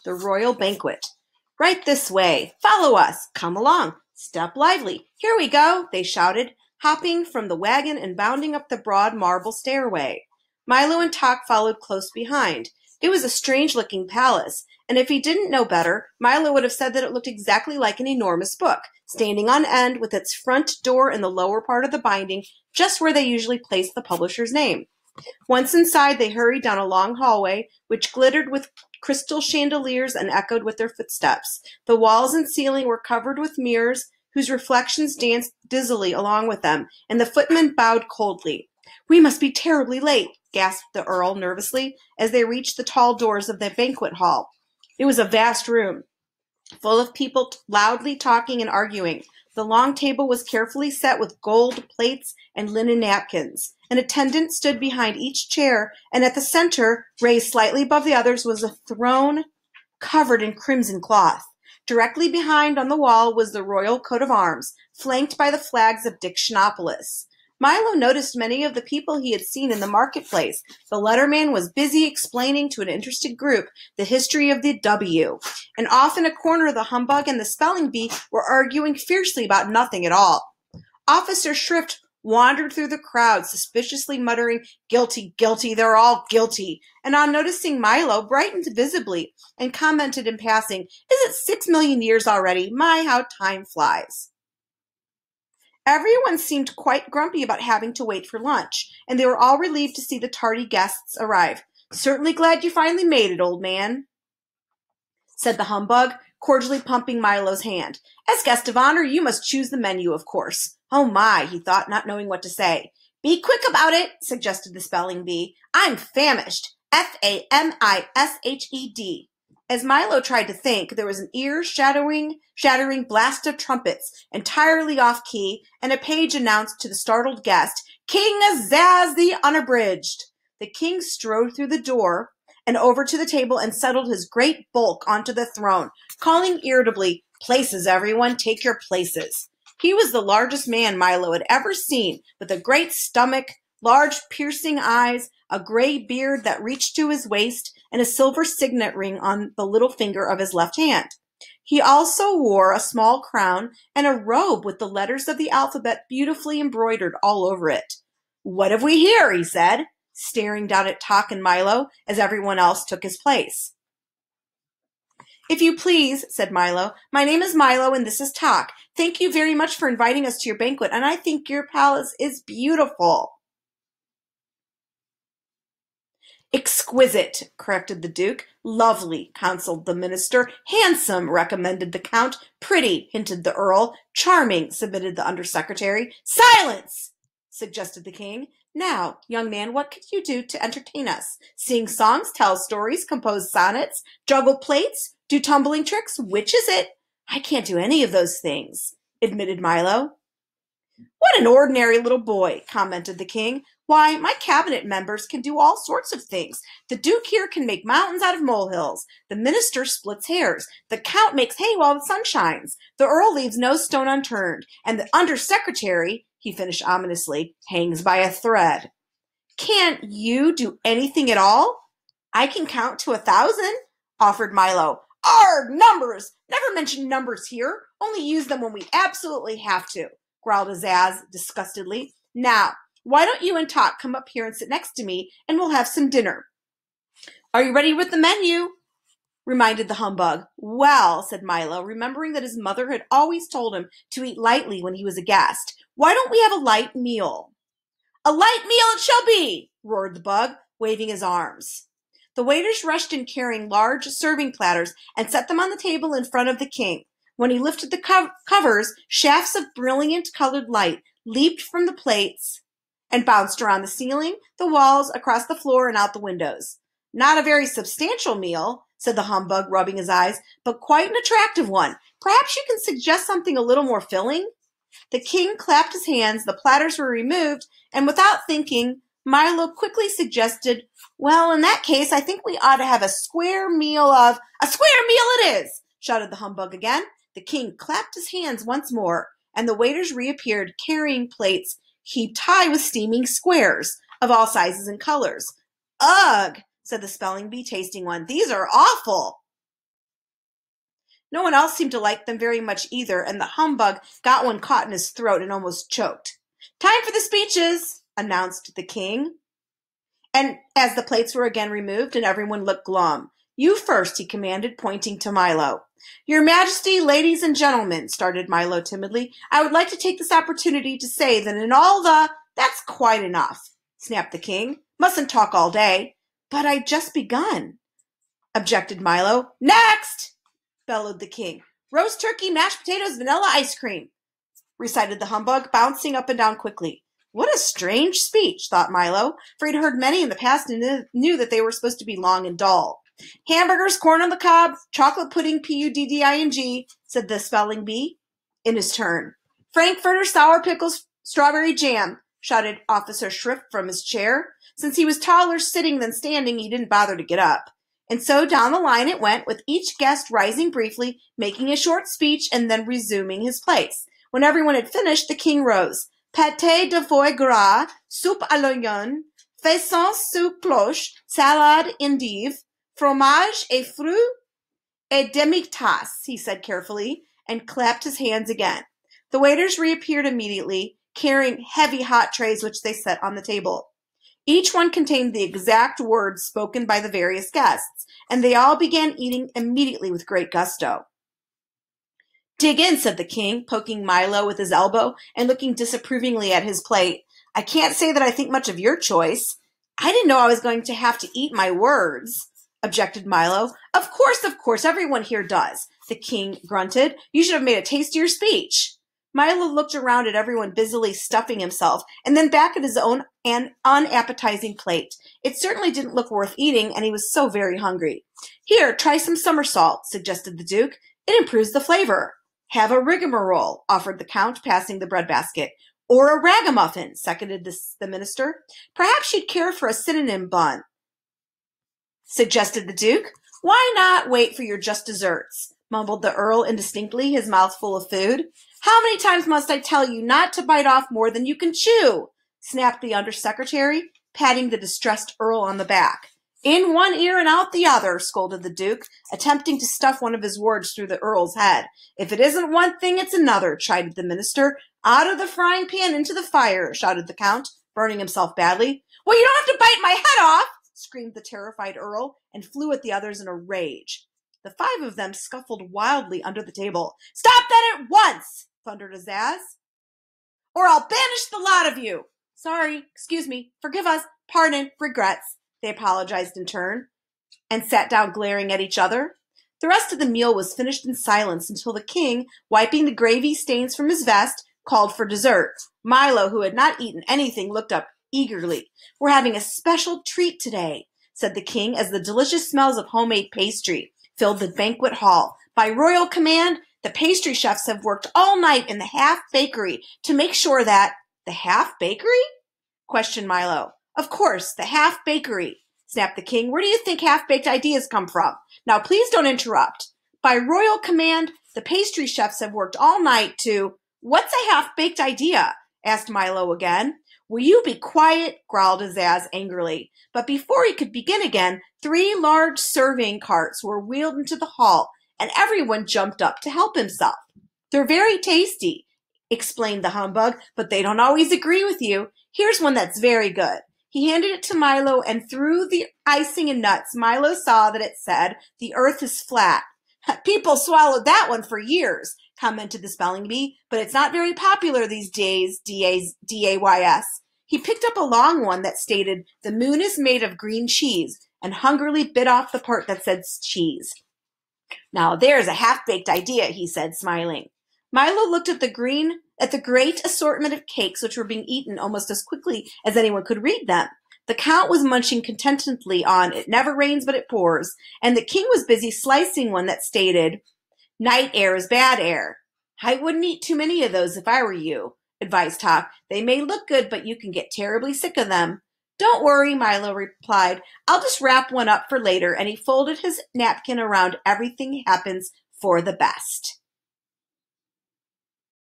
the royal banquet. Right this way. Follow us. Come along. Step lively. Here we go, they shouted, hopping from the wagon and bounding up the broad marble stairway. Milo and Tok followed close behind. It was a strange-looking palace, and if he didn't know better, Milo would have said that it looked exactly like an enormous book, standing on end with its front door in the lower part of the binding, just where they usually place the publisher's name. Once inside, they hurried down a long hallway, which glittered with crystal chandeliers and echoed with their footsteps. The walls and ceiling were covered with mirrors, whose reflections danced dizzily along with them, and the footmen bowed coldly. "We must be terribly late," gasped the Earl nervously as they reached the tall doors of the banquet hall. It was a vast room, full of people loudly talking and arguing. The long table was carefully set with gold plates and linen napkins. An attendant stood behind each chair, and at the center, raised slightly above the others, was a throne covered in crimson cloth. Directly behind on the wall was the royal coat of arms, flanked by the flags of Dictionopolis. Milo noticed many of the people he had seen in the marketplace. The letterman was busy explaining to an interested group the history of the W, and off in a corner the humbug and the spelling bee were arguing fiercely about nothing at all. Officer Shrift wandered through the crowd, suspiciously muttering, "Guilty, guilty, they're all guilty," and on noticing Milo, brightened visibly and commented in passing, "Is it 6 million years already? My, how time flies." Everyone seemed quite grumpy about having to wait for lunch, and they were all relieved to see the tardy guests arrive. "Certainly glad you finally made it, old man," said the humbug, cordially pumping Milo's hand. "As guest of honor, you must choose the menu, of course." "Oh my," he thought, not knowing what to say. "Be quick about it," suggested the spelling bee. "I'm famished. Famished. As Milo tried to think, there was an ear-shattering blast of trumpets, entirely off-key, and a page announced to the startled guest, "King Azaz the Unabridged." The king strode through the door and over to the table and settled his great bulk onto the throne, calling irritably, "Places, everyone, take your places." He was the largest man Milo had ever seen, with a great stomach, large piercing eyes, a gray beard that reached to his waist, and a silver signet ring on the little finger of his left hand. He also wore a small crown and a robe with the letters of the alphabet beautifully embroidered all over it. "What have we here?" he said, staring down at Tok and Milo as everyone else took his place. "If you please," said Milo, "my name is Milo and this is Tok. Thank you very much for inviting us to your banquet, and I think your palace is beautiful." "Exquisite," corrected the Duke. "Lovely," counseled the minister. "Handsome," recommended the Count. "Pretty," hinted the Earl. "Charming," submitted the Undersecretary. "Silence," suggested the King. "Now, young man, what could you do to entertain us? Sing songs, tell stories, compose sonnets, juggle plates, do tumbling tricks? Which is it?" "I can't do any of those things," admitted Milo. "What an ordinary little boy," commented the King. "Why, my cabinet members can do all sorts of things. The Duke here can make mountains out of molehills. The minister splits hairs. The Count makes hay while the sun shines. The Earl leaves no stone unturned. And the Undersecretary," he finished ominously, "hangs by a thread." "Can't you do anything at all?" "I can count to 1,000, offered Milo. "Arg, numbers! Never mention numbers here. Only use them when we absolutely have to," growled Azaz disgustedly. "Now, why don't you and Tok come up here and sit next to me, and we'll have some dinner." "Are you ready with the menu?" reminded the humbug. "Well," said Milo, remembering that his mother had always told him to eat lightly when he was a guest, "why don't we have a light meal?" "A light meal it shall be!" roared the bug, waving his arms. The waiters rushed in carrying large serving platters and set them on the table in front of the king. When he lifted the covers, shafts of brilliant colored light leaped from the plates and bounced around the ceiling, the walls, across the floor, and out the windows. "Not a very substantial meal," said the humbug, rubbing his eyes, "but quite an attractive one. Perhaps you can suggest something a little more filling?" The king clapped his hands, the platters were removed, and without thinking, Milo quickly suggested, "Well, in that case, I think we ought to have a square meal of—" "A square meal it is!" shouted the humbug again. The king clapped his hands once more, and the waiters reappeared carrying plates heaped high with steaming squares of all sizes and colors. "Ugh," said the spelling bee, tasting one. "These are awful." No one else seemed to like them very much either, and the humbug got one caught in his throat and almost choked. "Time for the speeches," announced the king. And as the plates were again removed and everyone looked glum. "You first," he commanded, pointing to Milo. "Your Majesty, ladies and gentlemen," started Milo timidly, "I would like to take this opportunity to say that in all the—" "That's quite enough," snapped the king. "Mustn't talk all day." "But I'd just begun," objected Milo. "Next!" bellowed the king. "Roast turkey, mashed potatoes, vanilla ice cream," recited the humbug, bouncing up and down quickly. What a strange speech, thought Milo, for he'd heard many in the past and knew that they were supposed to be long and dull. "Hamburgers, corn on the cob, chocolate pudding, pudding, said the spelling bee in his turn. "Frankfurter, sour pickles, strawberry jam," shouted Officer Shrift from his chair. Since he was taller sitting than standing, he didn't bother to get up. And so down the line it went, with each guest rising briefly, making a short speech, and then resuming his place. When everyone had finished, the king rose. "Pâté de foie gras, soupe à l'oignon, faisans sous cloche, salade endive, fromage et fruits et demi-tasse," he said carefully, and clapped his hands again. The waiters reappeared immediately, carrying heavy hot trays which they set on the table. Each one contained the exact words spoken by the various guests, and they all began eating immediately with great gusto. "Dig in," said the king, poking Milo with his elbow and looking disapprovingly at his plate. "I can't say that I think much of your choice." "I didn't know I was going to have to eat my words," objected Milo. Of course, everyone here does," the king grunted. "You should have made a tastier speech." Milo looked around at everyone busily stuffing himself, and then back at his own unappetizing plate. It certainly didn't look worth eating, and he was so very hungry. "Here, try some somersault," suggested the duke. "It improves the flavor." "Have a rigmarole," offered the count, passing the breadbasket. "Or a ragamuffin," seconded the minister. "Perhaps you'd care for a synonym bun," suggested the duke. "Why not wait for your just desserts?" mumbled the earl indistinctly, his mouth full of food. "How many times must I tell you not to bite off more than you can chew?" snapped the undersecretary, patting the distressed earl on the back. "In one ear and out the other," scolded the duke, attempting to stuff one of his words through the earl's head. "If it isn't one thing, it's another," chided the minister. "Out of the frying pan into the fire," shouted the count, burning himself badly. "Well, you don't have to bite my head off," screamed the terrified earl, and flew at the others in a rage. The five of them scuffled wildly under the table. "Stop that at once!" thundered Azaz, "or I'll banish the lot of you." "Sorry, excuse me, forgive us, pardon, regrets," they apologized in turn, and sat down glaring at each other. The rest of the meal was finished in silence until the king, wiping the gravy stains from his vest, called for dessert. Milo, who had not eaten anything, looked up eagerly. "We're having a special treat today," said the king, as the delicious smells of homemade pastry filled the banquet hall. "By royal command, the pastry chefs have worked all night in the Half Bakery to make sure that—" "The Half Bakery?" questioned Milo. "Of course, the Half Bakery," snapped the king. "Where do you think half-baked ideas come from? Now, please don't interrupt. By royal command, the pastry chefs have worked all night to—" "What's a half-baked idea?" asked Milo again. "Will you be quiet?" growled Azaz angrily. But before he could begin again, 3 large serving carts were wheeled into the hall, and everyone jumped up to help himself. "They're very tasty," explained the humbug, "but they don't always agree with you. Here's one that's very good." He handed it to Milo, and through the icing and nuts, Milo saw that it said, "The earth is flat." "People swallowed that one for years," commented the spelling bee, "but it's not very popular these days, D-A-Y-S. He picked up a long one that stated, "The moon is made of green cheese," and hungrily bit off the part that said cheese. "Now there's a half-baked idea," he said, smiling. Milo looked at the great assortment of cakes which were being eaten almost as quickly as anyone could read them. The count was munching contentedly on "It never rains but it pours," and the king was busy slicing one that stated, "Night air is bad air." "I wouldn't eat too many of those if I were you," advised Hawk. "They may look good, but you can get terribly sick of them." "Don't worry," Milo replied. "I'll just wrap one up for later," and he folded his napkin around. "Everything happens for the best."